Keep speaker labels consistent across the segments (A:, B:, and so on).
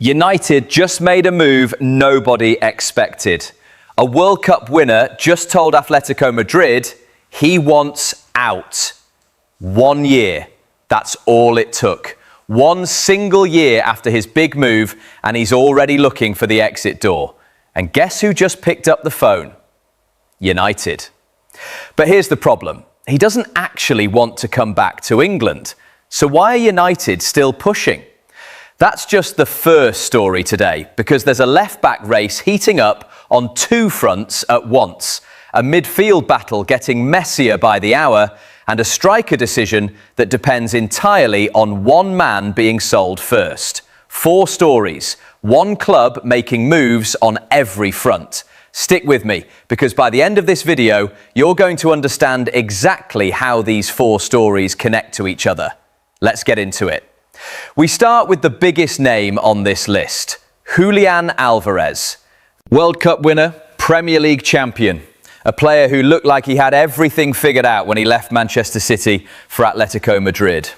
A: United just made a move nobody expected. A World Cup winner just told Atletico Madrid he wants out. 1 year. That's all it took. One single year after his big move, and he's already looking for the exit door. And guess who just picked up the phone? United. But here's the problem. He doesn't actually want to come back to England. So why are United still pushing? That's just the first story today, because there's a left-back race heating up on two fronts at once. A midfield battle getting messier by the hour, and a striker decision that depends entirely on one man being sold first. 4 stories, one club making moves on every front. Stick with me, because by the end of this video, you're going to understand exactly how these 4 stories connect to each other. Let's get into it. We start with the biggest name on this list, Julian Alvarez. World Cup winner, Premier League champion. A player who looked like he had everything figured out when he left Manchester City for Atletico Madrid.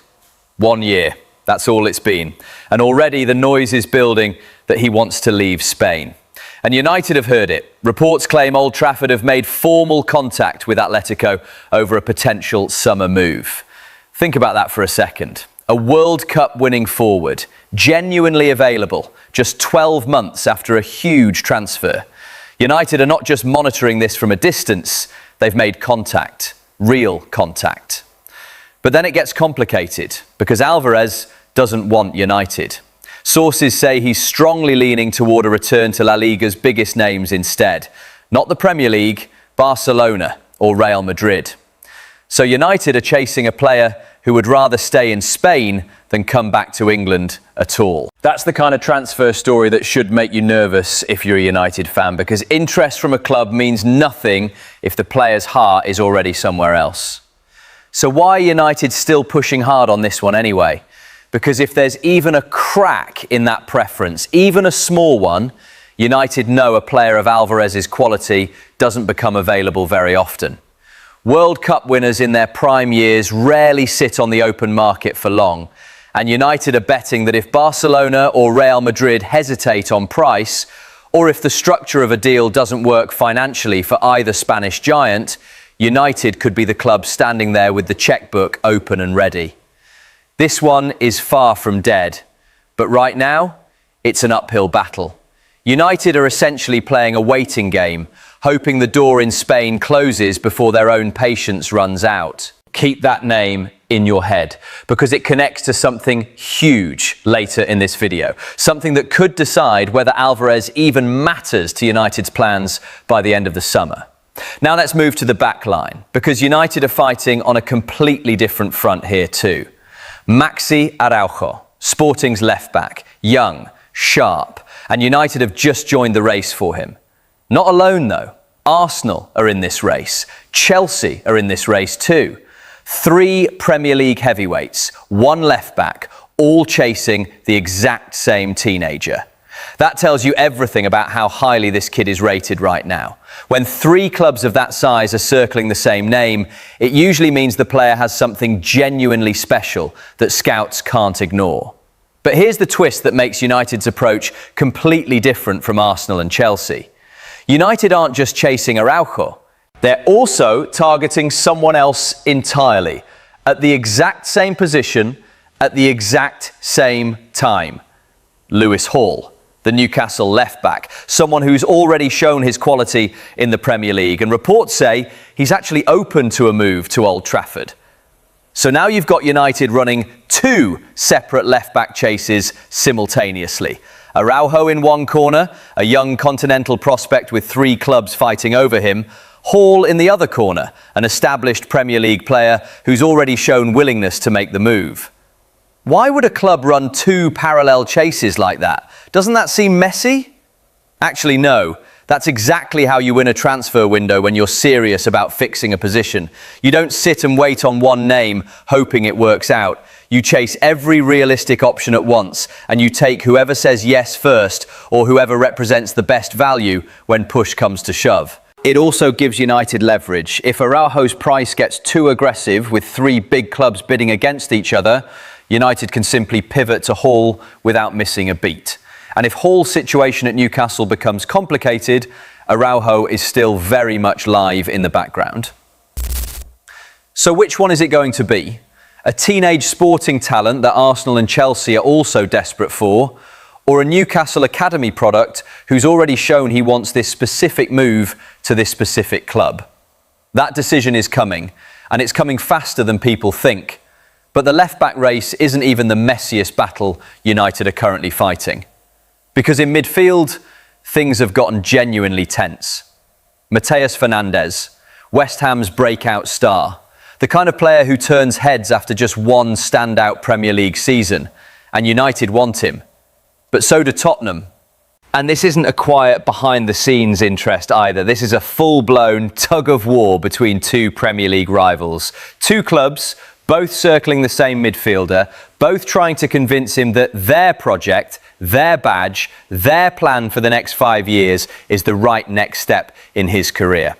A: 1 year, that's all it's been. And already the noise is building that he wants to leave Spain. And United have heard it. Reports claim Old Trafford have made formal contact with Atletico over a potential summer move. Think about that for a second. A World Cup winning forward, genuinely available, just 12 months after a huge transfer. United are not just monitoring this from a distance, they've made contact, real contact. But then it gets complicated, because Alvarez doesn't want United. Sources say he's strongly leaning toward a return to La Liga's biggest names instead. Not the Premier League, Barcelona or Real Madrid. So United are chasing a player who would rather stay in Spain than come back to England at all. That's the kind of transfer story that should make you nervous if you're a United fan, because interest from a club means nothing if the player's heart is already somewhere else. So why are United still pushing hard on this one anyway? Because if there's even a crack in that preference, even a small one, United know a player of Alvarez's quality doesn't become available very often. World Cup winners in their prime years rarely sit on the open market for long, and United are betting that if Barcelona or Real Madrid hesitate on price, or if the structure of a deal doesn't work financially for either Spanish giant, United could be the club standing there with the checkbook open and ready. This one is far from dead, but right now, it's an uphill battle. United are essentially playing a waiting game, hoping the door in Spain closes before their own patience runs out. Keep that name in your head, because it connects to something huge later in this video. Something that could decide whether Alvarez even matters to United's plans by the end of the summer. Now let's move to the back line, because United are fighting on a completely different front here too. Maxi Araujo, Sporting's left back, young, sharp, and United have just joined the race for him. Not alone though. Arsenal are in this race. Chelsea are in this race too. 3 Premier League heavyweights, 1 left back, all chasing the exact same teenager. That tells you everything about how highly this kid is rated right now. When 3 clubs of that size are circling the same name, it usually means the player has something genuinely special that scouts can't ignore. But here's the twist that makes United's approach completely different from Arsenal and Chelsea. United aren't just chasing Araujo, they're also targeting someone else entirely, at the exact same position, at the exact same time. Lewis Hall, the Newcastle left-back, someone who's already shown his quality in the Premier League, and reports say he's actually open to a move to Old Trafford. So now you've got United running 2 separate left-back chases simultaneously. Araujo in one corner, a young continental prospect with 3 clubs fighting over him. Hall in the other corner, an established Premier League player who's already shown willingness to make the move. Why would a club run 2 parallel chases like that? Doesn't that seem messy? Actually, no. That's exactly how you win a transfer window when you're serious about fixing a position. You don't sit and wait on one name, hoping it works out. You chase every realistic option at once, and you take whoever says yes first, or whoever represents the best value when push comes to shove. It also gives United leverage. If Araujo's price gets too aggressive with 3 big clubs bidding against each other, United can simply pivot to Hall without missing a beat. And if Hall's situation at Newcastle becomes complicated, Araujo is still very much live in the background. So which one is it going to be? A teenage sporting talent that Arsenal and Chelsea are also desperate for, or a Newcastle academy product who's already shown he wants this specific move to this specific club? That decision is coming, and it's coming faster than people think. But the left-back race isn't even the messiest battle United are currently fighting. Because in midfield, things have gotten genuinely tense. Mateus Fernandes, West Ham's breakout star, the kind of player who turns heads after just one standout Premier League season, and United want him. But so do Tottenham. And this isn't a quiet behind-the-scenes interest either. This is a full-blown tug-of-war between two Premier League rivals. Two clubs, both circling the same midfielder, both trying to convince him that their project, their badge, their plan for the next 5 years is the right next step in his career.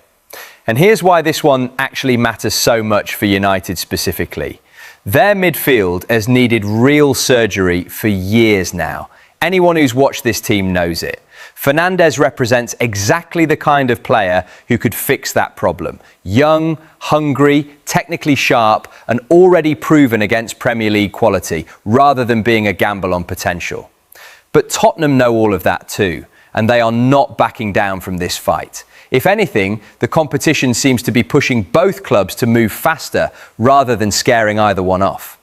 A: And here's why this one actually matters so much for United specifically. Their midfield has needed real surgery for years now. Anyone who's watched this team knows it. Fernandes represents exactly the kind of player who could fix that problem. Young, hungry, technically sharp, and already proven against Premier League quality, rather than being a gamble on potential. But Tottenham know all of that too, and they are not backing down from this fight. If anything, the competition seems to be pushing both clubs to move faster, rather than scaring either one off.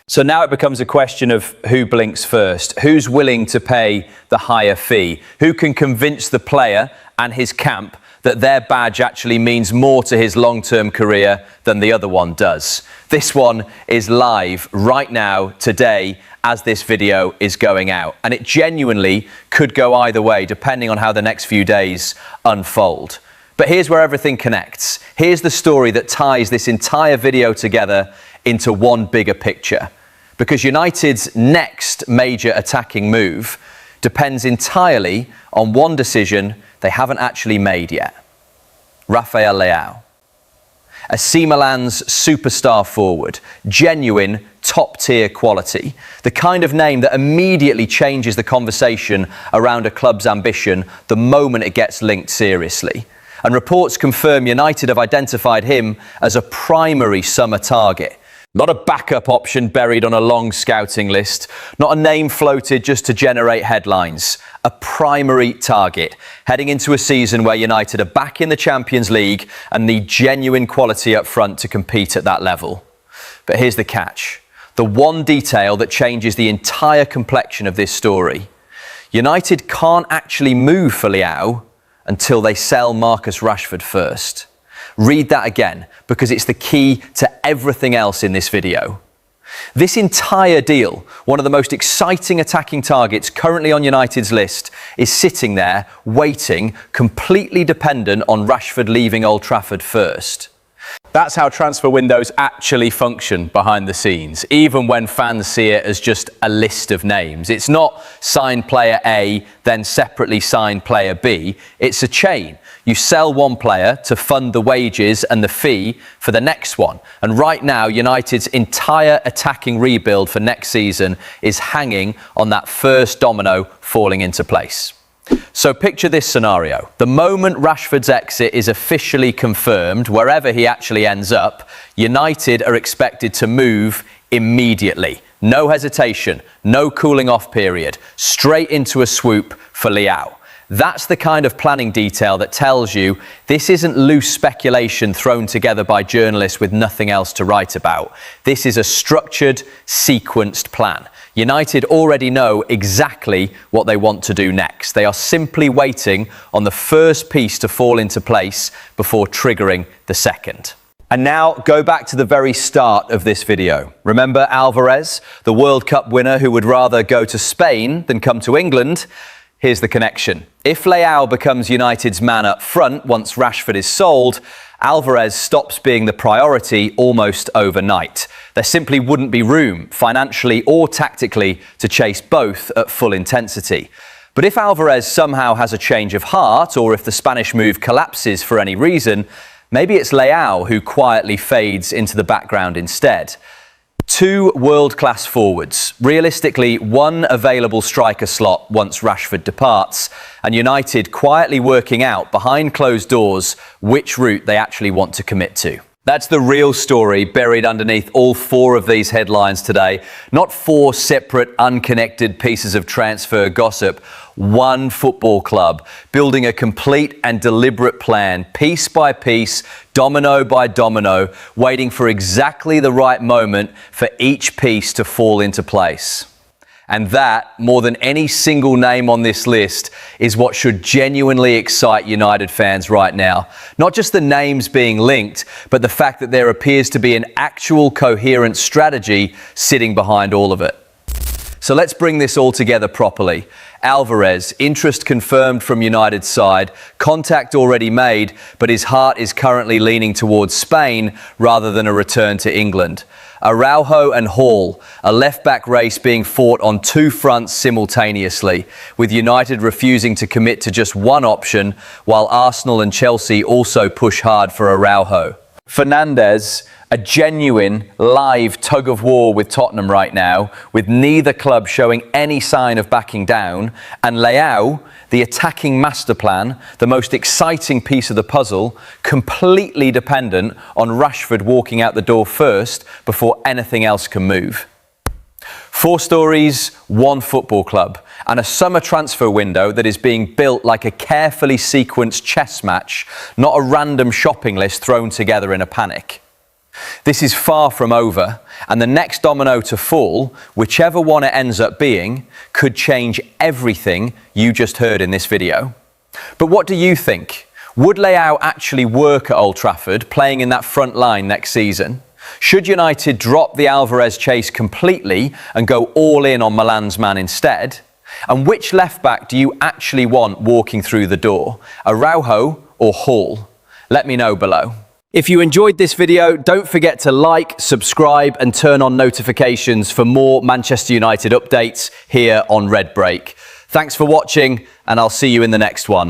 A: So now it becomes a question of who blinks first, who's willing to pay the higher fee, who can convince the player and his camp that their badge actually means more to his long-term career than the other one does. This one is live right now, today, as this video is going out. And it genuinely could go either way, depending on how the next few days unfold. But here's where everything connects. Here's the story that ties this entire video together into one bigger picture. Because United's next major attacking move depends entirely on one decision they haven't actually made yet. Rafael Leao. AC Milan's superstar forward, genuine top-tier quality, the kind of name that immediately changes the conversation around a club's ambition the moment it gets linked seriously. And reports confirm United have identified him as a primary summer target. Not a backup option buried on a long scouting list, not a name floated just to generate headlines. A primary target, heading into a season where United are back in the Champions League and need genuine quality up front to compete at that level. But here's the catch. The one detail that changes the entire complexion of this story. United can't actually move for Leao until they sell Marcus Rashford first. Read that again, because it's the key to everything else in this video. This entire deal, one of the most exciting attacking targets currently on United's list, is sitting there, waiting, completely dependent on Rashford leaving Old Trafford first. That's how transfer windows actually function behind the scenes, even when fans see it as just a list of names. It's not sign player A, then separately sign player B. It's a chain. You sell one player to fund the wages and the fee for the next one. And right now, United's entire attacking rebuild for next season is hanging on that first domino falling into place. So picture this scenario. The moment Rashford's exit is officially confirmed, wherever he actually ends up, United are expected to move immediately. No hesitation, no cooling off period, straight into a swoop for Leao. That's the kind of planning detail that tells you this isn't loose speculation thrown together by journalists with nothing else to write about. This is a structured, sequenced plan. United already know exactly what they want to do next. They are simply waiting on the first piece to fall into place before triggering the second. And now go back to the very start of this video. Remember Alvarez, the World Cup winner who would rather go to Spain than come to England? Here's the connection. If Leao becomes United's man up front once Rashford is sold, Alvarez stops being the priority almost overnight. There simply wouldn't be room, financially or tactically, to chase both at full intensity. But if Alvarez somehow has a change of heart, or if the Spanish move collapses for any reason, maybe it's Leao who quietly fades into the background instead. Two world-class forwards, realistically one available striker slot once Rashford departs, and United quietly working out behind closed doors which route they actually want to commit to. That's the real story buried underneath all four of these headlines today. Not four separate, unconnected pieces of transfer gossip. One football club building a complete and deliberate plan, piece by piece, domino by domino, waiting for exactly the right moment for each piece to fall into place. And that, more than any single name on this list, is what should genuinely excite United fans right now. Not just the names being linked, but the fact that there appears to be an actual coherent strategy sitting behind all of it. So let's bring this all together properly. Alvarez, interest confirmed from United's side, contact already made, but his heart is currently leaning towards Spain rather than a return to England. Araujo and Hall, a left-back race being fought on two fronts simultaneously, with United refusing to commit to just one option, while Arsenal and Chelsea also push hard for Araujo. Fernandes, a genuine, live tug-of-war with Tottenham right now, with neither club showing any sign of backing down, and Leao, the attacking Masterplan, the most exciting piece of the puzzle, completely dependent on Rashford walking out the door first before anything else can move. Four stories, one football club, and a summer transfer window that is being built like a carefully sequenced chess match, not a random shopping list thrown together in a panic. This is far from over, and the next domino to fall, whichever one it ends up being, could change everything you just heard in this video. But what do you think? Would Leao actually work at Old Trafford, playing in that front line next season? Should United drop the Alvarez chase completely and go all in on Milan's man instead? And which left-back do you actually want walking through the door? Araujo or Hall? Let me know below. If you enjoyed this video, don't forget to like, subscribe and turn on notifications for more Manchester United updates here on RedBreak. Thanks for watching, and I'll see you in the next one.